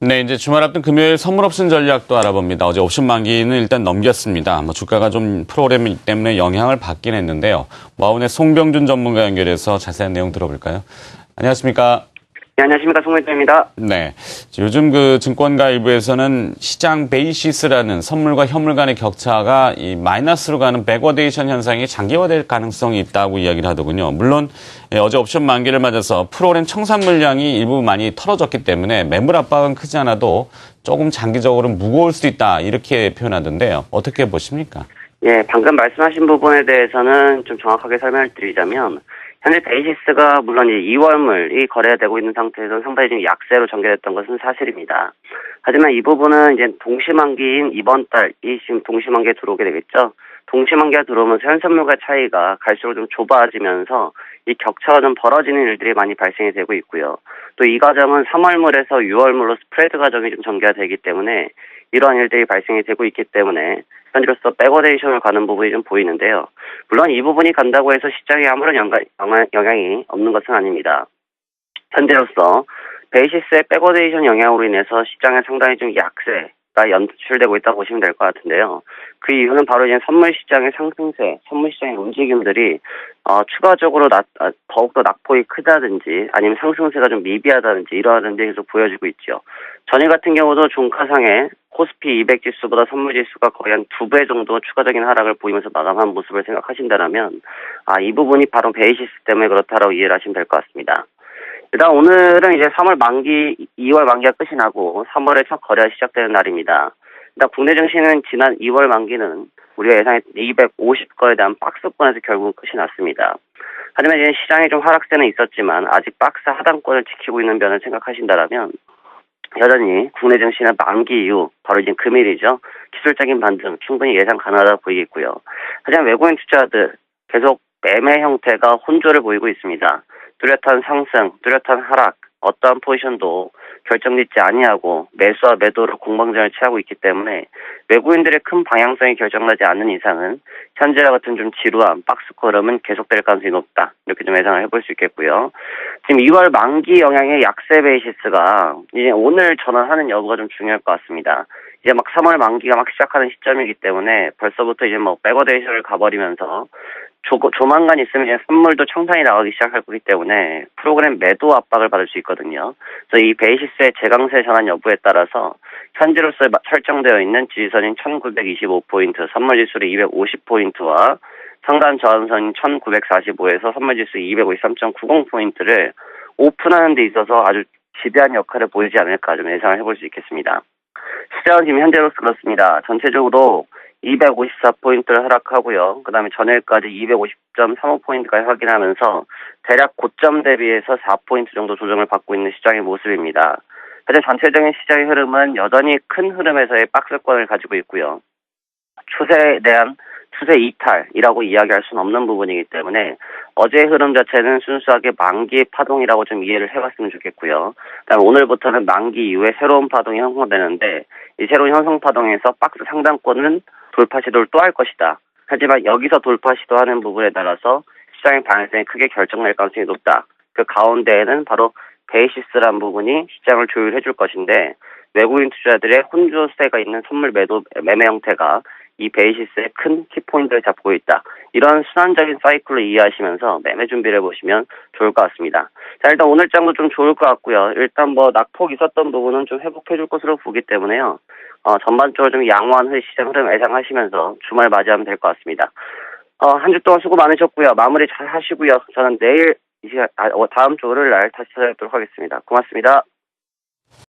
네, 이제 주말 앞둔 금요일 선물 옵션 전략도 알아봅니다. 어제 옵션 만기는 일단 넘겼습니다. 주가가 좀 프로그램 때문에 영향을 받긴 했는데요. 와운의 송병준 전문가 연결해서 자세한 내용 들어볼까요? 안녕하십니까? 네, 안녕하십니까. 송병준입니다. 네. 요즘 증권가 일부에서는 시장 베이시스라는 선물과 현물 간의 격차가 이 마이너스로 가는 백워데이션 현상이 장기화될 가능성이 있다고 이야기를 하더군요. 물론 어제 옵션 만기를 맞아서 프로그램 청산 물량이 일부 많이 털어졌기 때문에 매물 압박은 크지 않아도 조금 장기적으로 무거울 수 있다 이렇게 표현하던데요. 어떻게 보십니까? 예, 방금 말씀하신 부분에 대해서는 좀 정확하게 설명을 드리자면 현재 베이시스가 물론 이제 2월물이 거래되고 있는 상태에서 상당히 좀 약세로 전개됐던 것은 사실입니다. 하지만 이 부분은 이제 동시만기인 이번 달이 지금 동시만기에 들어오게 되겠죠. 동시만기가 들어오면서 현선물과 차이가 갈수록 좀 좁아지면서 이 격차가 좀 벌어지는 일들이 많이 발생이 되고 있고요. 또 이 과정은 3월물에서 6월물로 스프레드 과정이 좀 전개가 되기 때문에 이러한 일들이 발생이 되고 있기 때문에 현재로서 백워데이션을 가는 부분이 좀 보이는데요. 물론 이 부분이 간다고 해서 시장에 아무런 영향이 없는 것은 아닙니다. 현재로서 베이시스의 백워데이션 영향으로 인해서 시장에 상당히 좀 약세가 연출되고 있다고 보시면 될 것 같은데요. 그 이유는 바로 이제 선물 시장의 상승세, 선물 시장의 움직임들이 추가적으로 더욱더 낙폭이 크다든지 아니면 상승세가 좀 미비하다든지 이러한 현상이 계속 보여지고 있죠. 전일 같은 경우도 종가상에 코스피 200 지수보다 선물 지수가 거의 한 2배 정도 추가적인 하락을 보이면서 마감한 모습을 생각하신다면 이 부분이 바로 베이시스 때문에 그렇다라고 이해를 하시면 될 것 같습니다. 일단 오늘은 이제 3월 만기, 2월 만기가 끝이 나고 3월에 첫 거래가 시작되는 날입니다. 일단 국내 증시는 지난 2월 만기는 우리가 예상했던 250거에 대한 박스권에서 결국 끝이 났습니다. 하지만 이제 시장에 좀 하락세는 있었지만 아직 박스 하단권을 지키고 있는 면을 생각하신다면 여전히 국내 증시는 만기 이후 바로 이제 금일이죠. 기술적인 반등 충분히 예상 가능하다 보이겠고요. 하지만 외국인 투자들 계속 매매 형태가 혼조를 보이고 있습니다. 뚜렷한 상승, 뚜렷한 하락, 어떠한 포지션도 결정짓지 아니하고 매수와 매도로 공방전을 취하고 있기 때문에 외국인들의 큰 방향성이 결정나지 않는 이상은 현재와 같은 좀 지루한 박스 걸음은 계속될 가능성이 높다. 이렇게 좀 예상을 해볼 수 있겠고요. 지금 2월 만기 영향의 약세 베이시스가 이제 오늘 전환하는 여부가 좀 중요할 것 같습니다. 이제 막 3월 만기가 막 시작하는 시점이기 때문에 벌써부터 이제 백워데이션을 가버리면서 조만간 있으면 이제 선물도 청산이 나가기 시작할 거기 때문에 프로그램 매도 압박을 받을 수 있거든요. 그래서 이 베이시스의 재강세 전환 여부에 따라서 현재로서 설정되어 있는 지지선인 1925포인트, 선물지수를 250포인트와 상단 저항선인 1945에서 선물지수 253.90포인트를 오픈하는 데 있어서 아주 지대한 역할을 보이지 않을까 좀 예상을 해볼 수 있겠습니다. 시장은 지금 현재로서 그렇습니다. 전체적으로 254포인트를 하락하고요. 그 다음에 전일까지 250.35포인트까지 확인하면서 대략 고점 대비해서 4포인트 정도 조정을 받고 있는 시장의 모습입니다. 하지만 전체적인 시장의 흐름은 여전히 큰 흐름에서의 박스권을 가지고 있고요. 추세에 대한 추세 이탈이라고 이야기할 수는 없는 부분이기 때문에 어제의 흐름 자체는 순수하게 만기 파동이라고 좀 이해를 해봤으면 좋겠고요. 그다음에 오늘부터는 만기 이후에 새로운 파동이 형성되는데 이 새로운 형성 파동에서 박스 상단권은 돌파 시도를 또 할 것이다. 하지만 여기서 돌파 시도하는 부분에 따라서 시장의 방향성이 크게 결정날 가능성이 높다. 그 가운데에는 바로 베이시스라는 부분이 시장을 조율해 줄 것인데 외국인 투자들의 혼조세가 있는 선물 매매 형태가 이 베이시스의 큰 키포인트를 잡고 있다. 이런 순환적인 사이클로 이해하시면서 매매 준비를 해보시면 좋을 것 같습니다. 자, 일단 오늘 장도 좀 좋을 것 같고요. 일단 낙폭 있었던 부분은 좀 회복해 줄 것으로 보기 때문에요. 전반적으로 좀 양호한 시장 흐름 예상하시면서 주말 맞이하면 될 것 같습니다. 한 주 동안 수고 많으셨고요. 마무리 잘 하시고요. 저는 내일 다음 주 월요일 날 다시 찾아뵙도록 하겠습니다. 고맙습니다.